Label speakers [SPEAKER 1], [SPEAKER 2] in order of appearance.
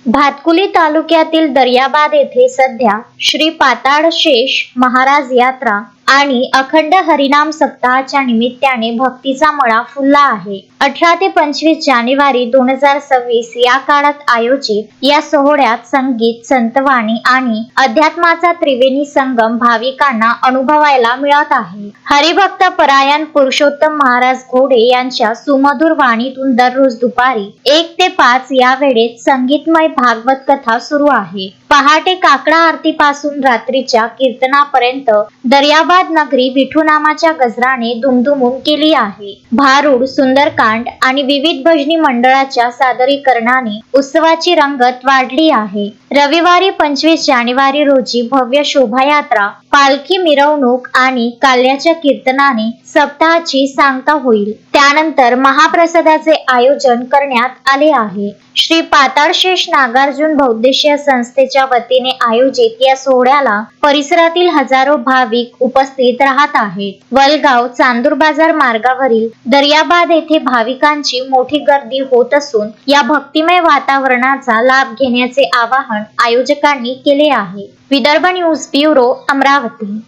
[SPEAKER 1] भातकुली तालुक्यातील दर्याबाद येथे सध्या श्री पाताळशेष महाराज यात्रा आणि अखंड हरिनाम सप्ताहाच्या निमित्ताने भक्तीचा मळा फुलला आहे। 18 ते 25 जानेवारी 2026 या काळात आयोजित या सोहळ्यात संगीत, संतवाणी आणि अध्यात्माचा त्रिवेणी संगम भाविकांना अनुभवायला मिळत आहे। हरिभक्त परायण पुरुषोत्तम महाराज घोडे यांच्या सुमधुर वाणीतून दररोज दुपारी 1 ते 5 या वेळेत संगीतमय भागवत कथा सुरू आहे। पहाटे काकडा आरतीपासून रात्रीच्या कीर्तनापर्यंत दर्याबाद नगरी विठुनामाच्या गजराने दुमदुमून गेली आहे। भारूड, सुंदरकांड आणि विविध भजनी मंडळाच्या सादरीकरणाने उत्सवाची रंगत वाढली आहे। रविवारी 25 जानेवारी रोजी भव्य शोभायात्रा, पालखी मिरवणूक आणि काल्याच्या कीर्तनाने सप्ताहाची सांगता होईल। त्यानंतर महाप्रसादाचे आयोजन करण्यात आले आहे। श्री पाताळशेष नागार्जुन बौद्धिशीय संस्थेच्या वतीने आयोजित या सोहळ्याला परिसरातील हजारो भाविक उपस्थित राहत आहेत। वलगाव चांदूर बाजार मार्गावरील दर्याबाद येथे भाविकांची मोठी गर्दी होत असून या भक्तिमय वातावरणाचा लाभ घेण्याचे आवाहन आयोजकांनी केले आहे। Vidarbha news bureau, Amravati.